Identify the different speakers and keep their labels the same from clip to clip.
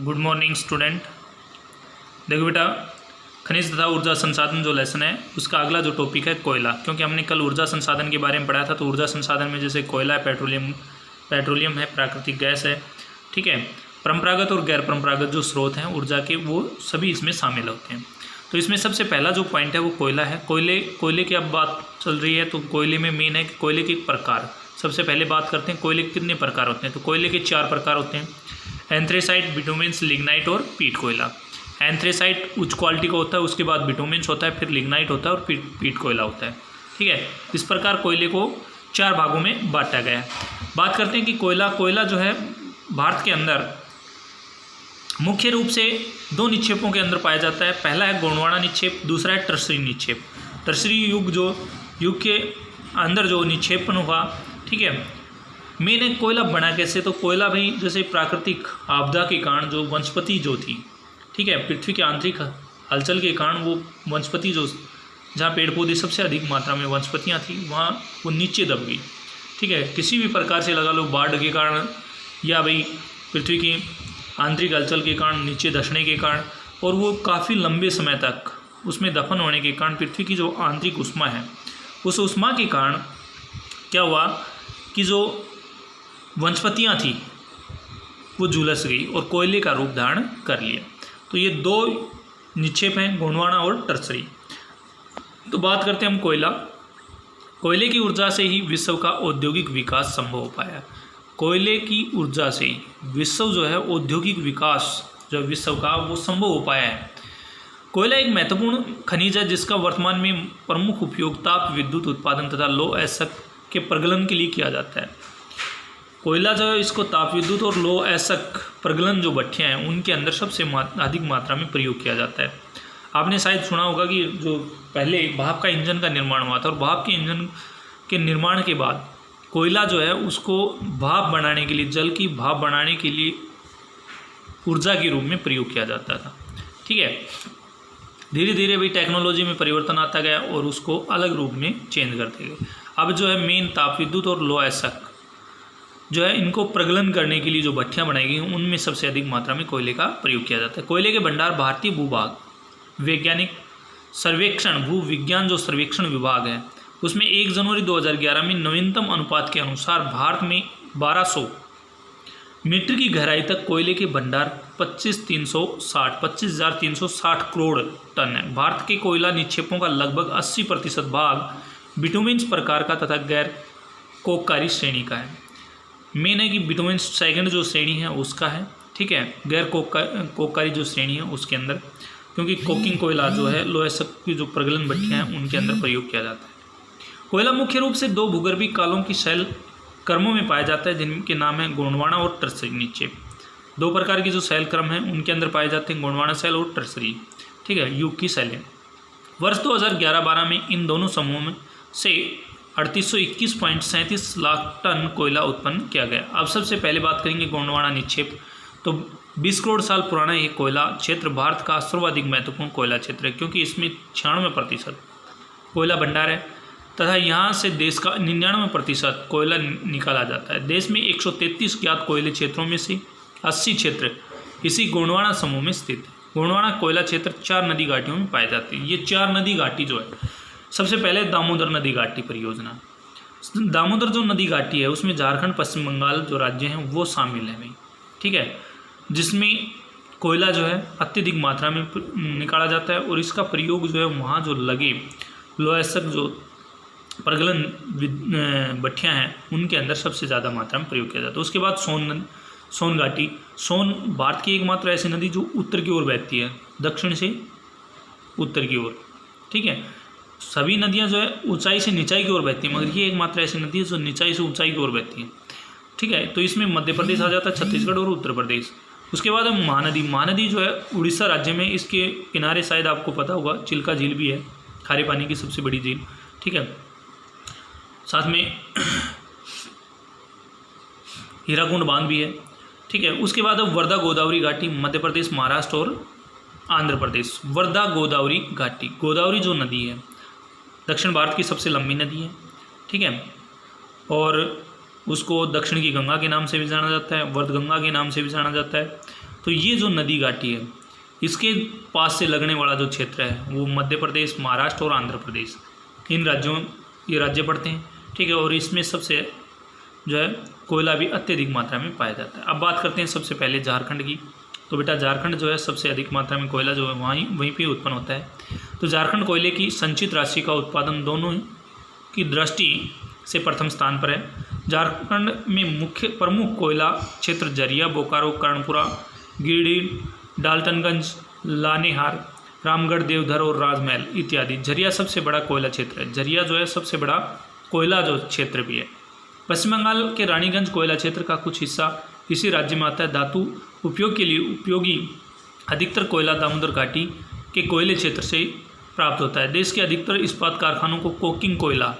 Speaker 1: Good morning student. देखो बेटा, खनिज तथा ऊर्जा संसाधन जो लेसन है उसका अगला जो टॉपिक है कोयला। क्योंकि हमने कल ऊर्जा संसाधन के बारे में पढ़ा था, तो ऊर्जा संसाधन में जैसे कोयला है, पेट्रोलियम है, प्राकृतिक गैस है, ठीक है, परंपरागत और गैर परंपरागत जो स्रोत हैं ऊर्जा के वो सभी इसमें शामिल होते हैं। तो इसमें सबसे पहला जो पॉइंट है वो कोयला है। कोयले की अब बात चल रही है, तो कोयले में मेन है कि कोयले के प्रकार। सबसे पहले बात करते हैं कोयले के कितने प्रकार होते हैं। तो कोयले के 4 प्रकार होते हैं: एंथ्रेसाइट, बिटुमेंस, लिग्नाइट और पीट कोयला। एंथ्रेसाइट उच्च क्वालिटी का होता है, उसके बाद बिटुमेंस होता है, फिर लिग्नाइट होता है और पीट कोयला होता है, ठीक है। इस प्रकार कोयले को 4 भागों में बांटा गया है। बात करते हैं कि कोयला जो है भारत के अंदर मुख्य रूप से 2 निक्षेपों के अंदर पाया जाता है। पहला है गोंडवाना निक्षेप, दूसरा है टर्सरी निक्षेप। टर्सरी युग के अंदर जो निक्षेपण हुआ, ठीक है, मेन है कोयला बना कैसे। तो कोयला भाई जैसे प्राकृतिक आपदा के कारण जो वनस्पति जो थी, ठीक है, पृथ्वी के आंतरिक हलचल के कारण वो वनस्पति जो जहाँ पेड़ पौधे सबसे अधिक मात्रा में वनस्पतियाँ थी वहाँ वो नीचे दब गई, ठीक है। किसी भी प्रकार से लगा लो, बाढ़ के कारण या भाई पृथ्वी की आंतरिक हलचल के कारण नीचे धंसने के कारण, और वो काफ़ी लंबे समय तक उसमें दफन होने के कारण पृथ्वी की जो आंतरिक ऊष्मा है, उस ऊष्मा के कारण क्या हुआ कि जो वनस्पतियाँ थी वो झुलस गई और कोयले का रूप धारण कर लिया। तो ये 2 निक्षेप हैं, गोंडवाना और टर्सरी। तो बात करते हैं हम कोयले की ऊर्जा से ही विश्व का औद्योगिक विकास संभव हो पाया। कोयले की ऊर्जा से ही विश्व जो है औद्योगिक विकास जो विश्व का वो संभव हो पाया है। कोयला एक महत्वपूर्ण खनिज है जिसका वर्तमान में प्रमुख उपयोग ताप विद्युत उत्पादन तथा लौह अयस्क के प्रगलन के लिए किया जाता है। कोयला जो है इसको ताप विद्युत और लौह अयस्क प्रगलन जो भट्टियाँ हैं उनके अंदर सबसे अधिक मात्रा में प्रयोग किया जाता है। आपने शायद सुना होगा कि जो पहले भाप का इंजन का निर्माण हुआ था और भाप के इंजन के निर्माण के बाद कोयला जो है उसको भाप बनाने के लिए, जल की भाप बनाने के लिए ऊर्जा के रूप में प्रयोग किया जाता था, ठीक है। धीरे धीरे भी टेक्नोलॉजी में परिवर्तन आता गया और उसको अलग रूप में चेंज करते गए। अब जो है मेन ताप विद्युत और लौह अयस्क जो है इनको प्रगलन करने के लिए जो भट्टियाँ बनाई गई हैं उनमें सबसे अधिक मात्रा में कोयले का प्रयोग किया जाता है। कोयले के भंडार भारतीय भूभाग वैज्ञानिक सर्वेक्षण भू विज्ञान जो सर्वेक्षण विभाग है उसमें 1 जनवरी 2011 में नवीनतम अनुपात के अनुसार भारत में 1200 मीटर की गहराई तक कोयले के भंडार 25,360 करोड़ टन है। भारत के कोयला निक्षेपों का लगभग 80% भाग बिटुमेंस प्रकार का तथा गैर कोककारी श्रेणी का है। मेन है कि बिटुमेंस सेकंड जो श्रेणी है उसका है, ठीक है, गैर कोककारी जो श्रेणी है उसके अंदर, क्योंकि कोकिंग कोयला जो है लौह अयस्क की जो प्रगलन भट्टियाँ हैं उनके अंदर प्रयोग किया जाता है। कोयला मुख्य रूप से 2 भूगर्भीय कालों की शैल क्रमों में पाया जाता है जिनके नाम है गोंडवाना और टर्सरी निक्षेप। 2 प्रकार की जो शैल क्रम हैं उनके अंदर पाए जाते हैं गोंडवाना शैल और टर्सरी, ठीक है, युग की शैलें। वर्ष 2011-12 में इन दोनों समूहों में से 3821.37 लाख टन कोयला उत्पन्न किया गया। अब सबसे पहले बात करेंगे गोंडवाना निक्षेप। तो 20 करोड़ साल पुराना ये कोयला क्षेत्र भारत का सर्वाधिक महत्वपूर्ण कोयला क्षेत्र है, क्योंकि इसमें 96% कोयला भंडार है तथा यहाँ से देश का 99% कोयला निकाला जाता है। देश में 133 ज्ञात कोयले क्षेत्रों में से 80 क्षेत्र इसी गोंडवाना समूह में स्थित है। गोंडवाना कोयला क्षेत्र 4 नदी घाटियों में पाए जाते हैं। ये 4 नदी घाटी जो है, सबसे पहले दामोदर नदी घाटी परियोजना। दामोदर जो नदी घाटी है उसमें झारखंड, पश्चिम बंगाल जो राज्य हैं वो शामिल है भाई, ठीक है, जिसमें कोयला जो है अत्यधिक मात्रा में निकाला जाता है और इसका प्रयोग जो है वहाँ जो लगे लौह अयस्क जो प्रगलन भट्टियाँ हैं उनके अंदर सबसे ज़्यादा मात्रा में प्रयोग किया जाता है। उसके बाद सोन घाटी। सोन भारत की एकमात्र ऐसी नदी जो उत्तर की ओर बहती है, दक्षिण से उत्तर की ओर, ठीक है। सभी नदियाँ जो है ऊंचाई से निचाई की ओर बहती हैं, मगर ये एकमात्र ऐसी नदी है जो निचाई से ऊंचाई की ओर बहती है, ठीक है। तो इसमें मध्य प्रदेश आ जाता है, छत्तीसगढ़ और उत्तर प्रदेश। उसके बाद महानदी। महानदी जो है उड़ीसा राज्य में, इसके किनारे शायद आपको पता होगा चिल्का झील भी है, खारे पानी की सबसे बड़ी झील, ठीक है। साथ में हीराकुंड बांध भी है, ठीक है। उसके बाद अब वर्धा गोदावरी घाटी, मध्य प्रदेश, महाराष्ट्र और आंध्र प्रदेश। वर्धा गोदावरी घाटी, गोदावरी जो नदी है दक्षिण भारत की सबसे लंबी नदी है, ठीक है, और उसको दक्षिण की गंगा के नाम से भी जाना जाता है, वर्धगंगा के नाम से भी जाना जाता है। तो ये जो नदी घाटी है इसके पास से लगने वाला जो क्षेत्र है वो मध्य प्रदेश, महाराष्ट्र और आंध्र प्रदेश, इन राज्यों ये राज्य पड़ते हैं। ठीक है, और इसमें सबसे जो है कोयला भी अत्यधिक मात्रा में पाया जाता है। अब बात करते हैं सबसे पहले झारखंड की। तो बेटा झारखंड जो है सबसे अधिक मात्रा में कोयला जो है वहीं पे उत्पन्न होता है। तो झारखंड कोयले की संचित राशि का उत्पादन दोनों की दृष्टि से प्रथम स्थान पर है। झारखंड में मुख्य प्रमुख कोयला क्षेत्र जरिया, बोकारो, कर्णपुरा, गिरिडीह, डाल्टनगंज, लातेहार, रामगढ़, देवधर और राजमहल इत्यादि। झरिया सबसे बड़ा कोयला क्षेत्र है। झरिया जो है सबसे बड़ा कोयला जो क्षेत्र भी है। पश्चिम बंगाल के रानीगंज कोयला क्षेत्र का कुछ हिस्सा इसी राज्य में आता है। धातु उपयोग के लिए उपयोगी अधिकतर कोयला दामोदर घाटी के कोयले क्षेत्र से प्राप्त होता है। देश के अधिकतर इस्पात कारखानों को कोकिंग कोयला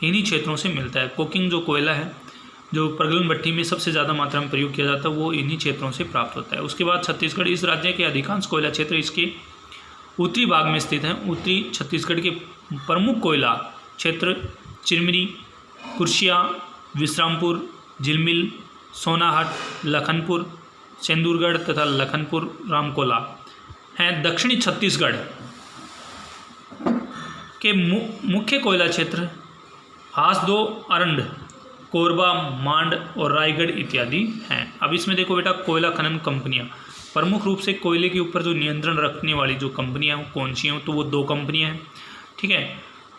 Speaker 1: इन्हीं क्षेत्रों से मिलता है। कोकिंग जो कोयला है जो प्रगलन भट्टी में सबसे ज़्यादा मात्रा में प्रयोग किया जाता है वो इन्हीं क्षेत्रों से प्राप्त होता है। उसके बाद छत्तीसगढ़, इस राज्य के अधिकांश कोयला क्षेत्र इसके उत्तरी भाग में स्थित हैं। उत्तरी छत्तीसगढ़ के प्रमुख कोयला क्षेत्र चिरमिरी, कुर्सिया, विश्रामपुर, झिलमिल, सोनाहाट, लखनपुर, सेंदूरगढ़ तथा लखनपुर रामकोला हैं। दक्षिणी छत्तीसगढ़ के मुख्य कोयला क्षेत्र हासदो, अरंड, कोरबा, मांड और रायगढ़ इत्यादि हैं। अब इसमें देखो बेटा कोयला खनन कंपनियां, प्रमुख रूप से कोयले के ऊपर जो नियंत्रण रखने वाली जो कंपनियां हैं वो कौन सी हैं? तो वो 2 कंपनियां हैं। ठीक है,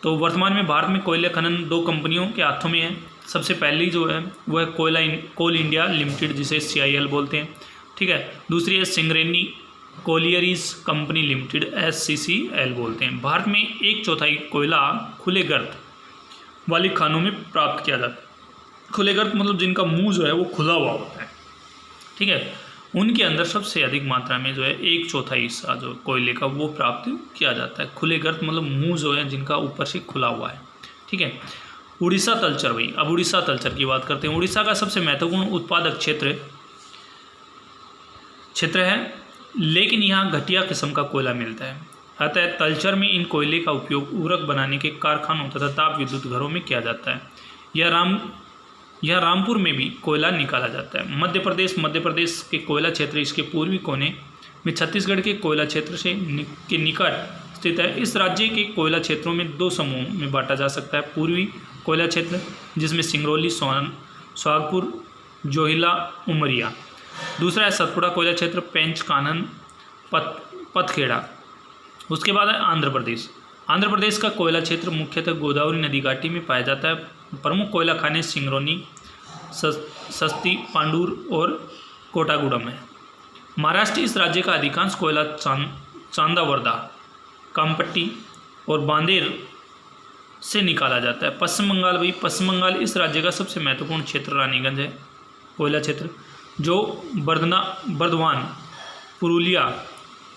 Speaker 1: तो वर्तमान में भारत में कोयला खनन 2 कंपनियों के हाथों में है। सबसे पहली जो है वो है कोल इंडिया लिमिटेड, जिसे CIL बोलते हैं। ठीक है, दूसरी है Singareni collieries company limited, SCCL बोलते हैं। भारत में 1/4 कोयला खुले गर्त वाली खानों में प्राप्त किया जाता है। खुले गर्त मतलब जिनका मुंह जो है वो खुला हुआ होता है। ठीक है, उनके अंदर सबसे अधिक मात्रा में जो है 1/4 हिस्सा जो कोयले का वो प्राप्त किया जाता है। खुले गर्त मतलब मुंह जो है जिनका ऊपर से खुला हुआ है। ठीक है, उड़ीसा तलचर भाई, अब उड़ीसा तलचर की बात करते हैं। उड़ीसा का सबसे महत्वपूर्ण उत्पादक क्षेत्र है, लेकिन यहाँ घटिया किस्म का कोयला मिलता है। अतः तलचर में इन कोयले का उपयोग उर्वरक बनाने के कारखानों तथा ताप विद्युत घरों में किया जाता है। यह रामपुर में भी कोयला निकाला जाता है। मध्य प्रदेश के कोयला क्षेत्र इसके पूर्वी कोने में छत्तीसगढ़ के कोयला क्षेत्र के निकट स्थित है। इस राज्य के कोयला क्षेत्रों में 2 समूह में बांटा जा सकता है। पूर्वी कोयला क्षेत्र जिसमें सिंगरौली, सुहागपुर, जोहिला, उमरिया। दूसरा है सतपुड़ा कोयला क्षेत्र, पेंच, कानन, पथखेड़ा। उसके बाद है आंध्र प्रदेश का कोयला क्षेत्र मुख्यतः गोदावरी नदी घाटी में पाया जाता है। प्रमुख कोयला खाने सिंगरौली, सस्ती, पांडुर और कोटागुडम है। महाराष्ट्र, इस राज्य का अधिकांश कोयला चांदावर्धा, कामपट्टी और बांदेर से निकाला जाता है। पश्चिम बंगाल, इस राज्य का सबसे महत्वपूर्ण क्षेत्र रानीगंज है कोयला क्षेत्र, जो बर्धवान, पुरुलिया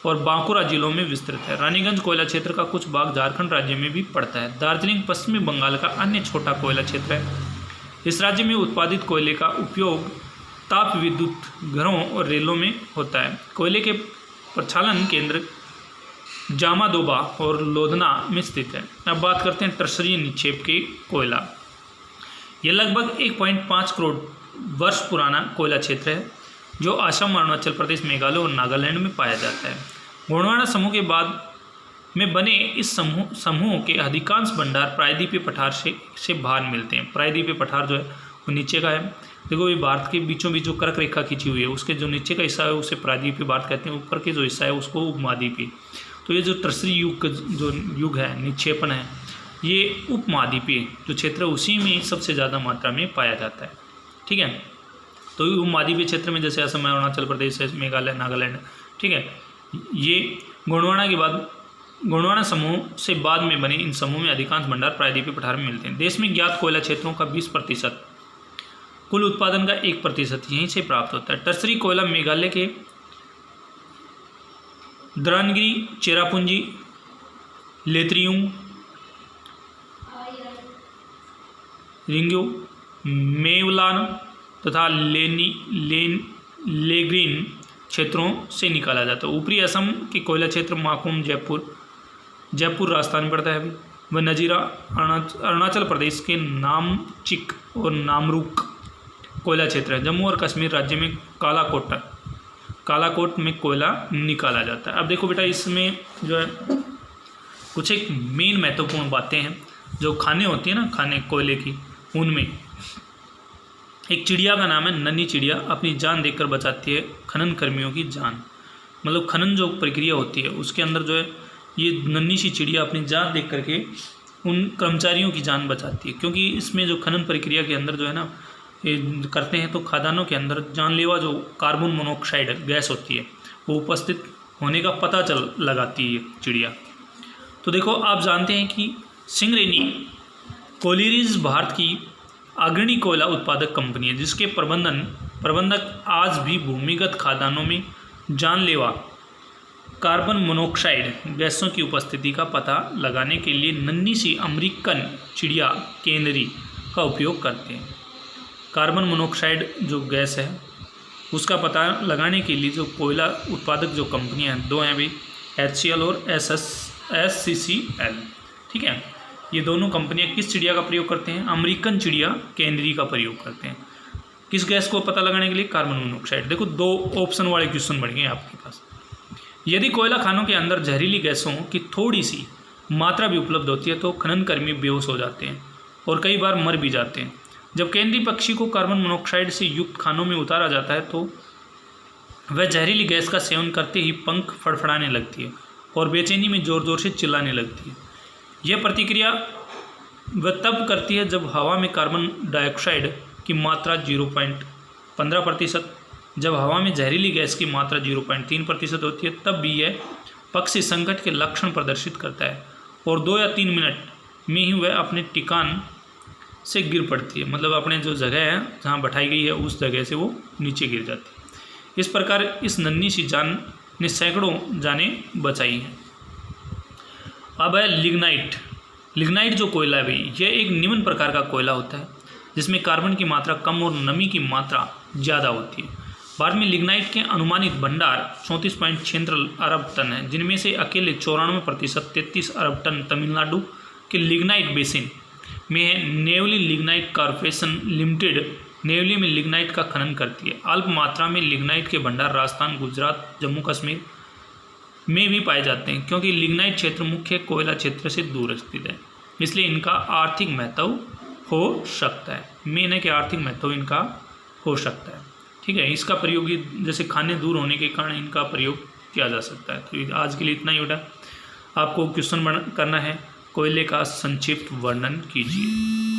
Speaker 1: और बांकुरा जिलों में विस्तृत है। रानीगंज कोयला क्षेत्र का कुछ भाग झारखंड राज्य में भी पड़ता है। दार्जिलिंग पश्चिमी बंगाल का अन्य छोटा कोयला क्षेत्र है। इस राज्य में उत्पादित कोयले का उपयोग ताप विद्युत घरों और रेलों में होता है। कोयले के प्रक्षालन केंद्र जामादोबा और लोधना में स्थित है। अब बात करते हैं टर्शरी निक्षेप के कोयला। यह लगभग 1.5 करोड़ वर्ष पुराना कोयला क्षेत्र है जो असम, अरुणाचल प्रदेश, मेघालय और नागालैंड में पाया जाता है। गोंडवाना समूह के बाद में बने इस समूह के अधिकांश भंडार प्रायद्वीपीय पठार से बाहर मिलते हैं। प्रायद्वीपीय पठार जो है वो नीचे का है। देखो ये भारत के बीचों बीच जो कर्क रेखा खींची हुई है उसके जो नीचे का हिस्सा है उसे प्रायद्वीपीय भारत कहते हैं, ऊपर के जो हिस्सा है उसको उपमहाद्वीपीय। तो ये जो टर्सरी युग है, निक्षेपण है, ये उपमहाद्वीपीय जो क्षेत्र है उसी में सबसे ज़्यादा मात्रा में पाया जाता है। ठीक है, तो उपमहाद्वीपीय क्षेत्र में जैसे असम, अरुणाचल प्रदेश, मेघालय, नागालैंड। ठीक है, ये गोंडवाना समूह से बाद में बने इन समूह में अधिकांश भंडार प्रायद्वीपीय पठार में मिलते हैं। देश में ज्ञात कोयला क्षेत्रों का 20%, कुल उत्पादन का 1% यहीं से प्राप्त होता है। टर्सरी कोयला मेघालय के द्रानगिरी, चेरापूंजी, लेत्रियुंग, रिंग्यो, मेवलान तथा लेग्रीन क्षेत्रों से निकाला जाता है। ऊपरी असम के कोयला क्षेत्र माकुम, जयपुर राजस्थान में पड़ता है अभी। व नजीरा अरुणाचल प्रदेश के नामचिक और नामरूक कोयला क्षेत्र है। जम्मू और कश्मीर राज्य में कालाकोट में कोयला निकाला जाता है। अब देखो बेटा, इसमें जो है कुछ एक मेन महत्वपूर्ण बातें हैं। जो खाने होती है ना, खाने कोयले की, उनमें एक चिड़िया का नाम है नन्ही चिड़िया, अपनी जान देकर बचाती है खनन कर्मियों की जान। मतलब खनन जो प्रक्रिया होती है उसके अंदर जो है ये नन्ही सी चिड़िया अपनी जान देख करके उन कर्मचारियों की जान बचाती है। क्योंकि इसमें जो खनन प्रक्रिया के अंदर जो है ना ये करते हैं तो खदानों के अंदर जानलेवा जो कार्बन मोनोऑक्साइड गैस होती है वो उपस्थित होने का पता लगाती है चिड़िया। तो देखो, आप जानते हैं कि सिंगरेनी कोलिरीज भारत की अग्रणी कोयला उत्पादक कंपनी है, जिसके प्रबंधक आज भी भूमिगत खदानों में जानलेवा कार्बन मोनोऑक्साइड गैसों की उपस्थिति का पता लगाने के लिए नन्ही सी अमेरिकन चिड़िया कैनरी का उपयोग करते हैं। कार्बन मोनोऑक्साइड जो गैस है उसका पता लगाने के लिए जो कोयला उत्पादक जो कंपनियां हैं, दो हैं भाई, HCL और SCCL, ठीक है। ये दोनों कंपनियां किस चिड़िया का प्रयोग करते हैं? अमेरिकन चिड़िया कैनरी का प्रयोग करते हैं। किस गैस को पता लगाने के लिए? Carbon monoxide. देखो, 2 ऑप्शन वाले क्वेश्चन बढ़ गए आपके पास। यदि कोयला खानों के अंदर जहरीली गैसों की थोड़ी सी मात्रा भी उपलब्ध होती है तो खनन कर्मी बेहोश हो जाते हैं और कई बार मर भी जाते हैं। जब कैनरी पक्षी को कार्बन मोनोऑक्साइड से युक्त खानों में उतारा जाता है तो वह जहरीली गैस का सेवन करते ही पंख फड़फड़ाने लगती है और बेचैनी में ज़ोर ज़ोर से चिल्लाने लगती है। यह प्रतिक्रिया वह तब करती है जब हवा में कार्बन डाइऑक्साइड की मात्रा 0.15%, जब हवा में जहरीली गैस की मात्रा 0.3% होती है तब भी यह पक्षी संकट के लक्षण प्रदर्शित करता है और 2 या 3 मिनट में ही वह अपने ठिकान से गिर पड़ती है। मतलब अपने जो जगह है जहाँ बैठाई गई है उस जगह से वो नीचे गिर जाती है। इस प्रकार इस नन्ही सी जान ने सैकड़ों जानें बचाई हैं। अब है लिग्नाइट। लिग्नाइट जो कोयला है भाई, यह एक निम्न प्रकार का कोयला होता है जिसमें कार्बन की मात्रा कम और नमी की मात्रा ज़्यादा होती है। भारत में लिग्नाइट के अनुमानित भंडार 34.76 अरब टन है, जिनमें से अकेले 94% 33 अरब टन तमिलनाडु के लिग्नाइट बेसिन में है। Neyveli lignite corporation limited Neyveli में लिग्नाइट का खनन करती है। अल्प मात्रा में लिग्नाइट के भंडार राजस्थान, गुजरात, जम्मू कश्मीर में भी पाए जाते हैं, क्योंकि लिग्नाइट क्षेत्र मुख्य कोयला क्षेत्र से दूर स्थित है, इसलिए इनका आर्थिक महत्व हो सकता है। मेन है कि आर्थिक महत्व इनका हो सकता है, ठीक है। इसका प्रयोग जैसे खाने दूर होने के कारण इनका प्रयोग किया जा सकता है। तो आज के लिए इतना ही बेटा। आपको क्वेश्चन करना है, कोयले का संक्षिप्त वर्णन कीजिए।